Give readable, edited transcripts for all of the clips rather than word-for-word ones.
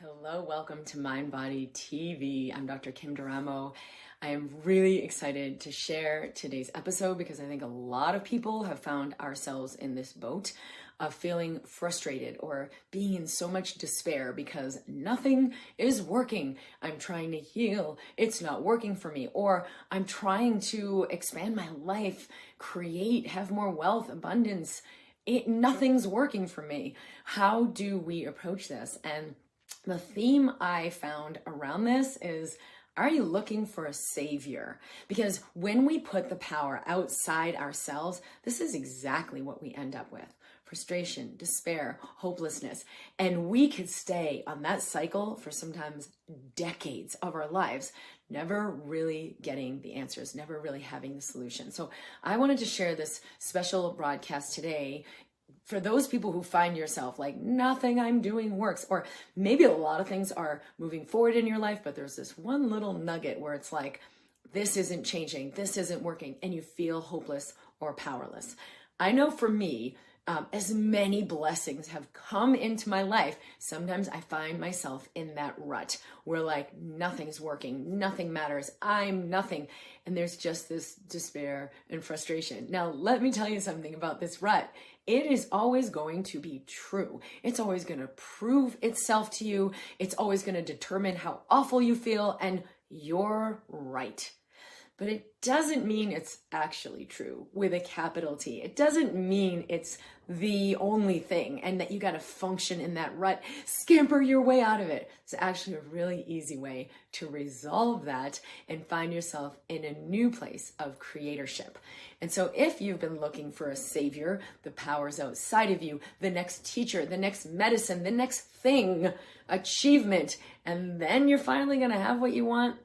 Hello, welcome to MindBody TV. I'm Dr. Kim Duramo. I am really excited to share today's episode because I think a lot of people have found ourselves in this boat of feeling frustrated or being in so much despair because nothing is working. I'm trying to heal, it's not working for me, or I'm trying to expand my life, create, have more wealth, abundance. Nothing's working for me. How do we approach this? And the theme I found around this is, are you looking for a savior? Because when we put the power outside ourselves, this is exactly what we end up with. Frustration, despair, hopelessness. And we could stay on that cycle for sometimes decades of our lives, never really getting the answers, never really having the solution. So I wanted to share this special broadcast today for those people who find yourself like nothing I'm doing works, or maybe a lot of things are moving forward in your life, but there's this one little nugget where it's like, this isn't changing, this isn't working, and you feel hopeless or powerless. I know for me, as many blessings have come into my life, sometimes I find myself in that rut where like nothing's working, nothing matters, I'm nothing. And there's just this despair and frustration. Now, let me tell you something about this rut. It is always going to be true. It's always going to prove itself to you. It's always going to determine how awful you feel, and you're right. But it doesn't mean it's actually true with a capital T. It doesn't mean it's the only thing and that you got to function in that rut, scamper your way out of it. It's actually a really easy way to resolve that and find yourself in a new place of creatorship. And so if you've been looking for a savior, the powers outside of you, the next teacher, the next medicine, the next thing, achievement, and then you're finally going to have what you want,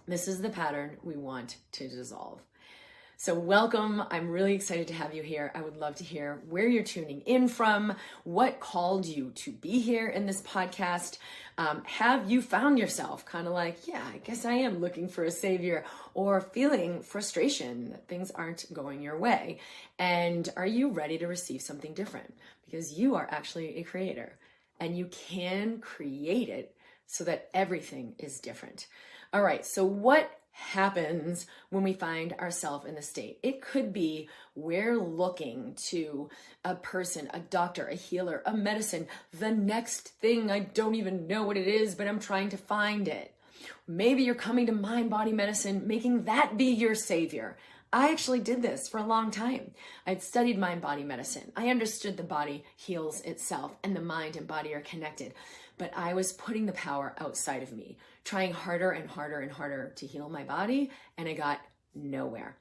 this is the pattern we want to dissolve. So welcome. I'm really excited to have you here. I would love to hear where you're tuning in from, what called you to be here in this podcast. Have you found yourself kind of like, yeah, I guess I am looking for a savior, or feeling frustration that things aren't going your way? And are you ready to receive something different? Because you are actually a creator and you can create it so that everything is different. All right, so what happens when we find ourselves in this state? It could be we're looking to a person, a doctor, a healer, a medicine, the next thing. I don't even know what it is, but I'm trying to find it. Maybe you're coming to mind body medicine, making that be your savior. I actually did this for a long time. I'd studied mind body medicine. I understood the body heals itself and the mind and body are connected. But I was putting the power outside of me, trying harder and harder and harder to heal my body, and I got nowhere.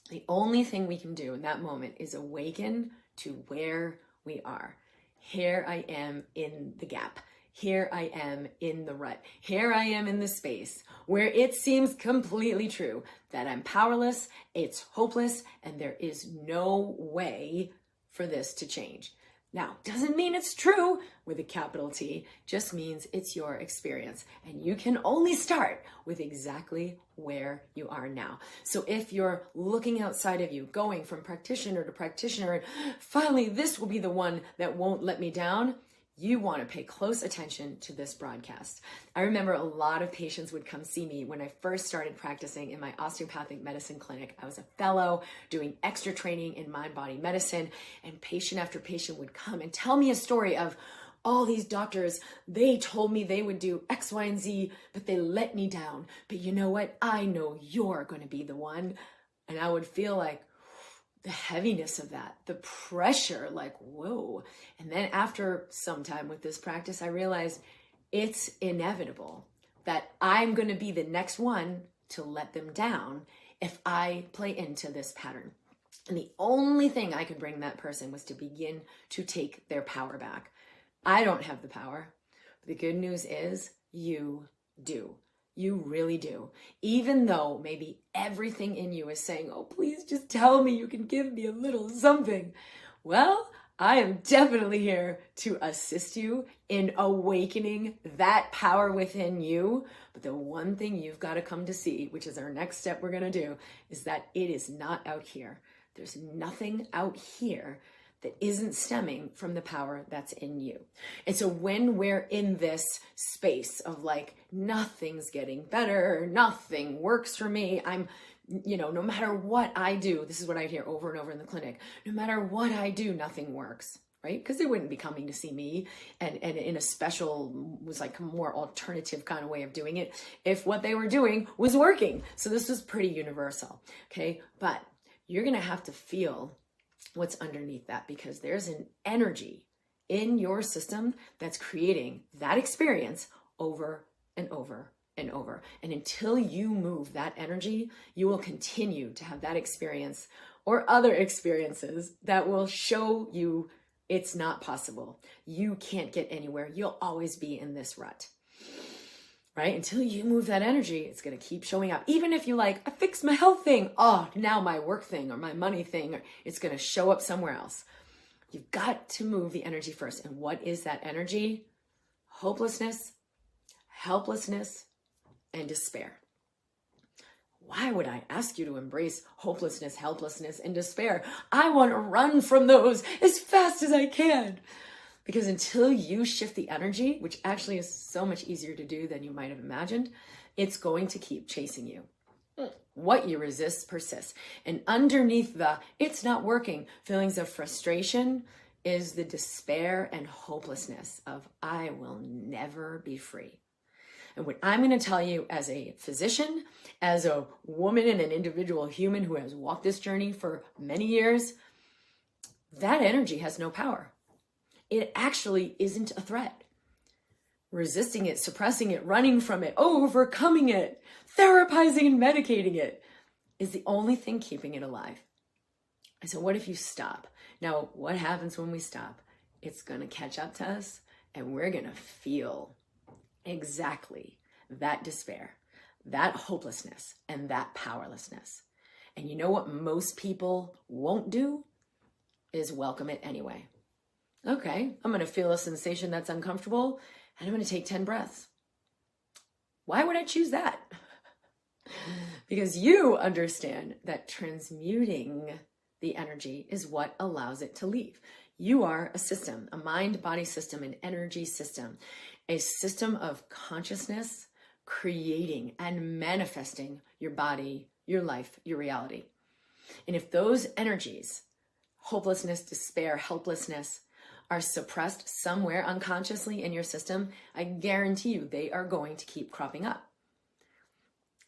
The only thing we can do in that moment is awaken to where we are. Here I am in the gap. Here I am in the rut. Here I am in the space where it seems completely true that I'm powerless, it's hopeless, and there is no way for this to change. Now, doesn't mean it's true with a capital T, just means it's your experience. And you can only start with exactly where you are now. So if you're looking outside of you, going from practitioner to practitioner, and finally this will be the one that won't let me down, you want to pay close attention to this broadcast. I remember a lot of patients would come see me when I first started practicing in my osteopathic medicine clinic. I was a fellow doing extra training in mind body medicine, and patient after patient would come and tell me a story of all these doctors. They told me they would do X, Y, and Z, but they let me down. But you know what? I know you're going to be the one. And I would feel like, the heaviness of that, the pressure, like, whoa. And then after some time with this practice, I realized it's inevitable that I'm going to be the next one to let them down if I play into this pattern. And the only thing I could bring that person was to begin to take their power back. I don't have the power. But the good news is you do. You really do. Even though maybe everything in you is saying, oh, please just tell me you can give me a little something. Well, I am definitely here to assist you in awakening that power within you. But the one thing you've got to come to see, which is our next step we're going to do, is that it is not out here. There's nothing out here that isn't stemming from the power that's in you. And so when we're in this space of like, nothing's getting better, nothing works for me, no matter what I do, this is what I hear over and over in the clinic, no matter what I do, nothing works, right? Because they wouldn't be coming to see me and in a special, was like a more alternative kind of way of doing it if what they were doing was working. So this was pretty universal, okay? But you're gonna have to feel what's underneath that, because there's an energy in your system that's creating that experience over and over and over. And until you move that energy, you will continue to have that experience or other experiences that will show you it's not possible. You can't get anywhere. You'll always be in this rut. Right? Until you move that energy, it's going to keep showing up. Even if you like, I fixed my health thing. Oh, now my work thing or my money thing, it's going to show up somewhere else. You've got to move the energy first. And what is that energy? Hopelessness, helplessness, and despair. Why would I ask you to embrace hopelessness, helplessness, and despair? I want to run from those as fast as I can. Because until you shift the energy, which actually is so much easier to do than you might have imagined, it's going to keep chasing you. What you resist persists. And underneath the it's not working feelings of frustration is the despair and hopelessness of I will never be free. And what I'm going to tell you as a physician, as a woman and an individual human who has walked this journey for many years, that energy has no power. It actually isn't a threat. Resisting it, suppressing it, running from it, overcoming it, therapizing and medicating it is the only thing keeping it alive. And so what if you stop? Now, what happens when we stop? It's going to catch up to us and we're going to feel exactly that despair, that hopelessness, and that powerlessness. And you know what most people won't do is welcome it anyway. Okay, I'm going to feel a sensation that's uncomfortable and I'm going to take 10 breaths. Why would I choose that? Because you understand that transmuting the energy is what allows it to leave. You are a system, a mind-body system, an energy system, a system of consciousness creating and manifesting your body, your life, your reality. And if those energies, hopelessness, despair, helplessness, are suppressed somewhere unconsciously in your system, I guarantee you they are going to keep cropping up.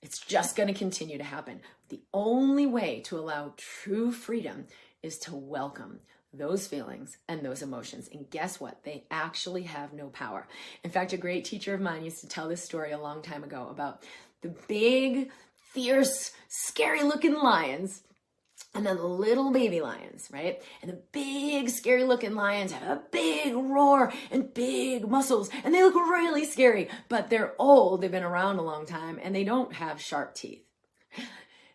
It's just going to continue to happen. The only way to allow true freedom is to welcome those feelings and those emotions. And guess what? They actually have no power. In fact, a great teacher of mine used to tell this story a long time ago about the big, fierce, scary looking lions and then the little baby lions, right? And the big, scary looking lions have a big roar and big muscles, and they look really scary, but they're old, they've been around a long time, and they don't have sharp teeth.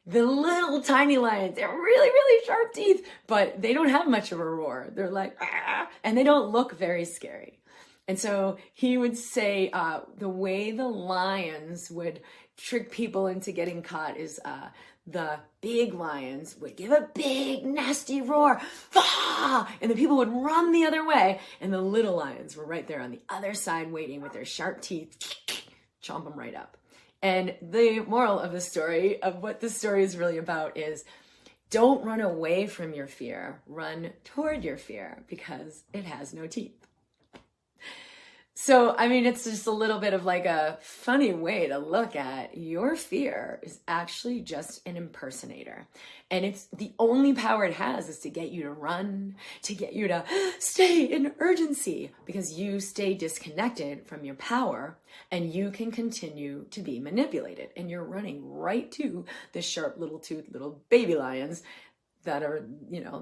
The little tiny lions, they're really, really sharp teeth, but they don't have much of a roar. They're like, ah, and they don't look very scary. And so he would say the way the lions would trick people into getting caught is the big lions would give a big, nasty roar, ah! And the people would run the other way, and the little lions were right there on the other side waiting with their sharp teeth, chomp them right up. And the moral of the story, of what this story is really about, is don't run away from your fear, run toward your fear, because it has no teeth. So, I mean, it's just a little bit of like a funny way to look at your fear is actually just an impersonator. And it's the only power it has is to get you to run, to get you to stay in urgency, because you stay disconnected from your power and you can continue to be manipulated. And you're running right to the sharp little toothed little baby lions that are,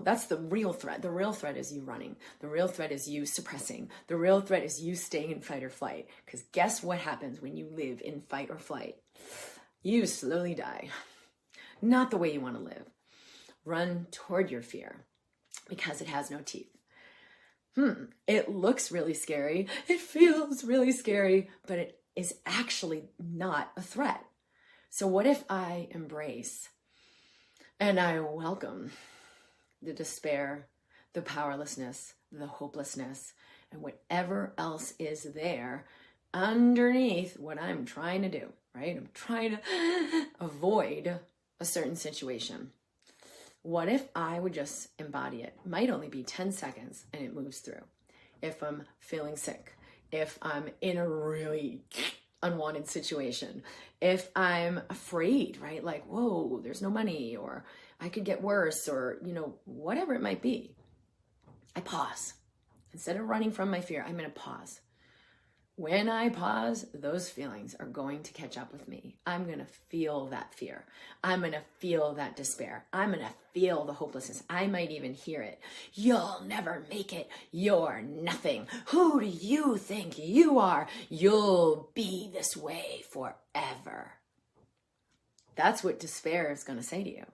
that's the real threat. The real threat is you running. The real threat is you suppressing. The real threat is you staying in fight or flight. Because guess what happens when you live in fight or flight? You slowly die. Not the way you want to live. Run toward your fear because it has no teeth. It looks really scary. It feels really scary, but it is actually not a threat. So what if I embrace and I welcome the despair, the powerlessness, the hopelessness, and whatever else is there underneath what I'm trying to do, right? I'm trying to avoid a certain situation. What if I would just embody it? It might only be 10 seconds and it moves through. If I'm feeling sick, if I'm in a really unwanted situation, if I'm afraid, right? Like, whoa, there's no money, or I could get worse, or, whatever it might be. I pause. Instead of running from my fear, I'm going to pause. When I pause, those feelings are going to catch up with me. I'm going to feel that fear. I'm going to feel that despair. I'm going to feel the hopelessness. I might even hear it. You'll never make it. You're nothing. Who do you think you are? You'll be this way forever. That's what despair is going to say to you.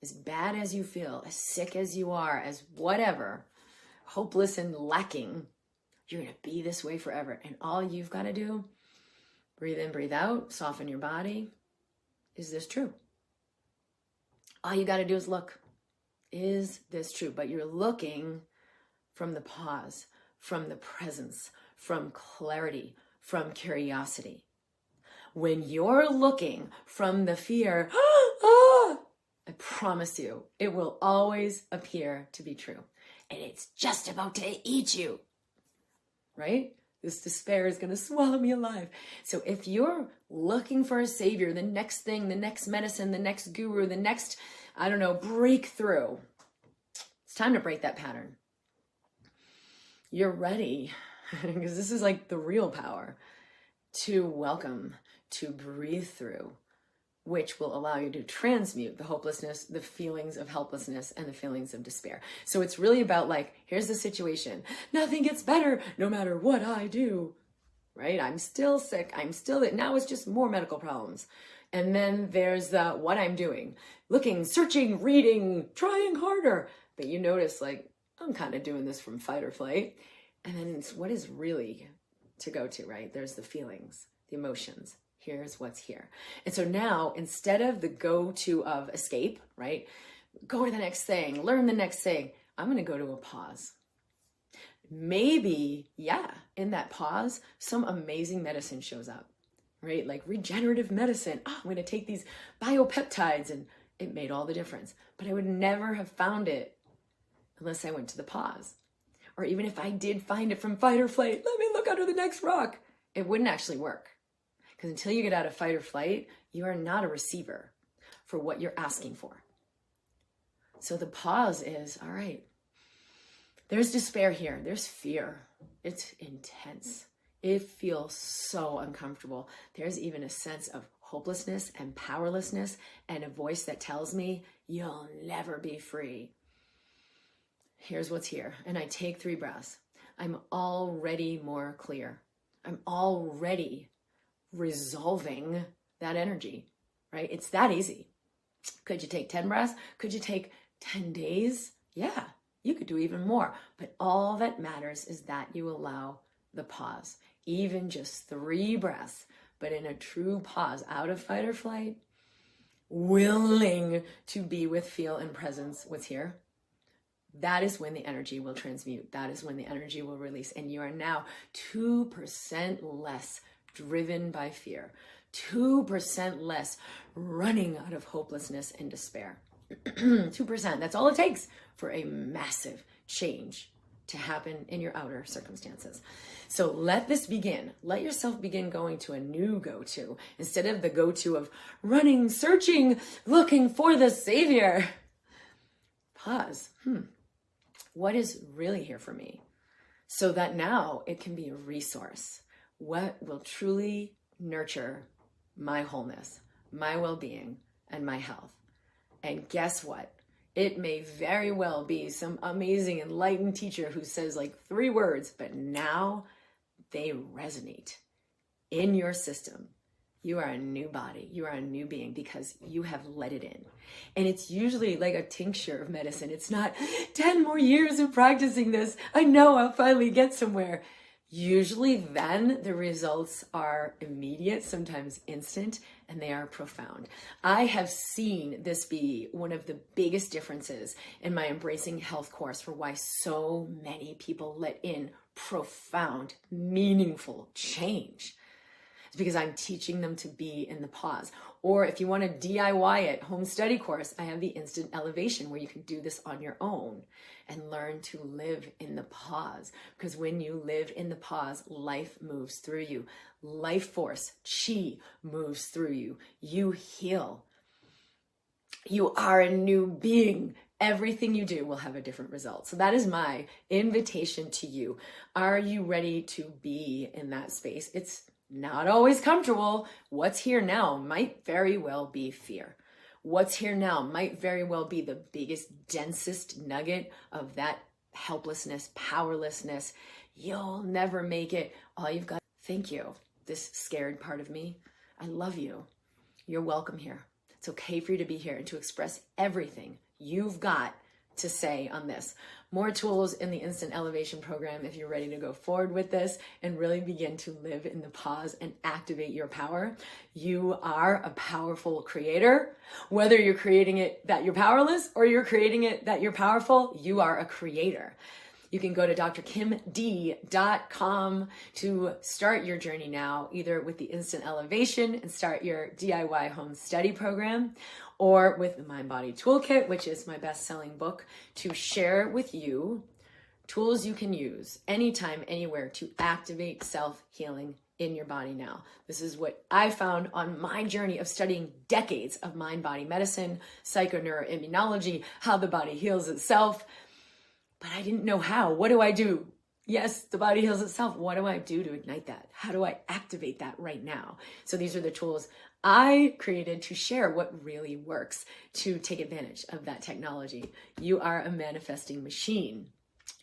As bad as you feel, as sick as you are, as whatever, hopeless and lacking, you're going to be this way forever. And all you've got to do, breathe in, breathe out, soften your body. Is this true? All you got to do is look. Is this true? But you're looking from the pause, from the presence, from clarity, from curiosity. When you're looking from the fear, I promise you, it will always appear to be true. And it's just about to eat you. Right? This despair is going to swallow me alive. So if you're looking for a savior, the next thing, the next medicine, the next guru, the next, breakthrough, it's time to break that pattern. You're ready, because this is like the real power, to welcome, to breathe through, which will allow you to transmute the hopelessness, the feelings of helplessness, and the feelings of despair. So it's really about here's the situation. Nothing gets better no matter what I do, right? I'm still sick. Now it's just more medical problems. And then there's the what I'm doing. Looking, searching, reading, trying harder. But you notice I'm kind of doing this from fight or flight. And then it's what is really to go to, right? There's the feelings, the emotions. Here's what's here. And so now, instead of the go-to of escape, right? Go to the next thing, learn the next thing. I'm going to go to a pause. Maybe, in that pause, some amazing medicine shows up, right? Like regenerative medicine. I'm going to take these biopeptides, and it made all the difference. But I would never have found it unless I went to the pause. Or even if I did find it from fight or flight, let me look under the next rock. It wouldn't actually work. Because until you get out of fight or flight, you are not a receiver for what you're asking for. So the pause is, all right, there's despair here. There's fear. It's intense. It feels so uncomfortable. There's even a sense of hopelessness and powerlessness and a voice that tells me, you'll never be free. Here's what's here. And I take 3 breaths. I'm already more clear. I'm already resolving that energy, right? It's that easy. Could you take 10 breaths? Could you take 10 days? Yeah, you could do even more. But all that matters is that you allow the pause, even just 3 breaths, but in a true pause, out of fight or flight, willing to be with, feel, and presence what's here. That is when the energy will transmute. That is when the energy will release. And you are now 2% less driven by fear, 2% less running out of hopelessness and despair. 2%, that's all it takes for a massive change to happen in your outer circumstances. So let this begin. Let yourself begin going to a new go-to instead of the go-to of running, searching, looking for the savior. Pause. What is really here for me? So that now it can be a resource. What will truly nurture my wholeness, my well-being, and my health? And guess what? It may very well be some amazing enlightened teacher who says 3 words, but now they resonate in your system. You are a new body. You are a new being because you have let it in. And it's usually like a tincture of medicine. It's not 10 more years of practicing this. I know I'll finally get somewhere. Usually then the results are immediate, sometimes instant, and they are profound. I have seen this be one of the biggest differences in my Embracing Health course for why so many people let in profound, meaningful change. It's because I'm teaching them to be in the pause. Or if you want to DIY it, home study course, I have the instant elevation where you can do this on your own and learn to live in the pause. Because when you live in the pause, life moves through you. Life force, chi, moves through you. You heal. You are a new being. Everything you do will have a different result. So that is my invitation to you. Are you ready to be in that space? It's not always comfortable. What's here now might very well be fear. What's here now might very well be the biggest, densest nugget of that helplessness, powerlessness. You'll never make it. All you've got, thank you, this scared part of me. I love you. You're welcome here. It's okay for you to be here and to express everything you've got to say on this. More tools in the Instant Elevation program if you're ready to go forward with this and really begin to live in the pause and activate your power. You are a powerful creator. Whether you're creating it that you're powerless or you're creating it that you're powerful, you are a creator. You can go to drkimd.com to start your journey now, either with the Instant Elevation and start your DIY home study program, or with the MindBody Toolkit, which is my best-selling book, to share with you tools you can use anytime, anywhere to activate self-healing in your body now. This is what I found on my journey of studying decades of mind-body medicine, psychoneuroimmunology, how the body heals itself. But I didn't know how. What do I do? Yes, the body heals itself. What do I do to ignite that? How do I activate that right now? So these are the tools I created to share what really works to take advantage of that technology. You are a manifesting machine.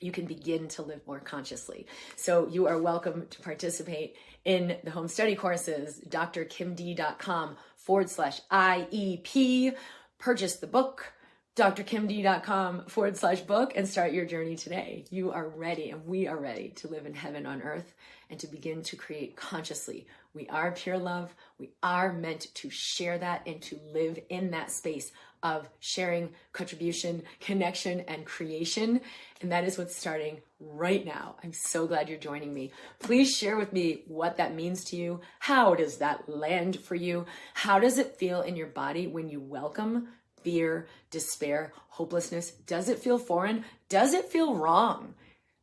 You can begin to live more consciously. So you are welcome to participate in the home study courses, drkimd.com/IEP. Purchase the book, drkimd.com/book, and start your journey today. You are ready, and we are ready to live in heaven on earth and to begin to create consciously. We are pure love. We are meant to share that and to live in that space of sharing, contribution, connection, and creation. And that is what's starting right now. I'm so glad you're joining me. Please share with me what that means to you. How does that land for you? How does it feel in your body when you welcome fear, despair, hopelessness? Does it feel foreign? Does it feel wrong?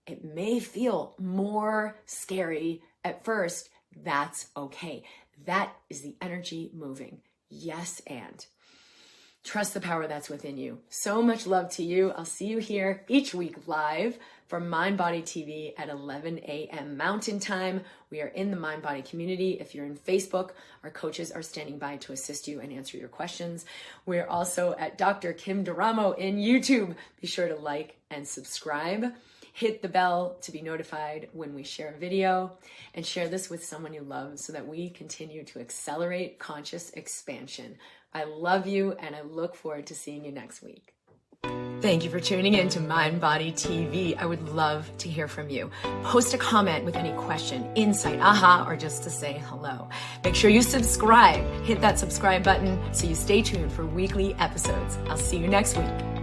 It may feel more scary at first. That's okay. That is the energy moving. Yes, and trust the power that's within you. So much love to you. I'll see you here each week live for MindBody TV at 11 a.m. Mountain Time. We are in the MindBody community. If you're in Facebook, our coaches are standing by to assist you and answer your questions. We're also at Dr. Kim Duramo in YouTube. Be sure to like and subscribe. Hit the bell to be notified when we share a video, and share this with someone you love so that we continue to accelerate conscious expansion. I love you, and I look forward to seeing you next week. Thank you for tuning in to MindBody TV. I would love to hear from you. Post a comment with any question, insight, aha, or just to say hello. Make sure you subscribe. Hit that subscribe button so you stay tuned for weekly episodes. I'll see you next week.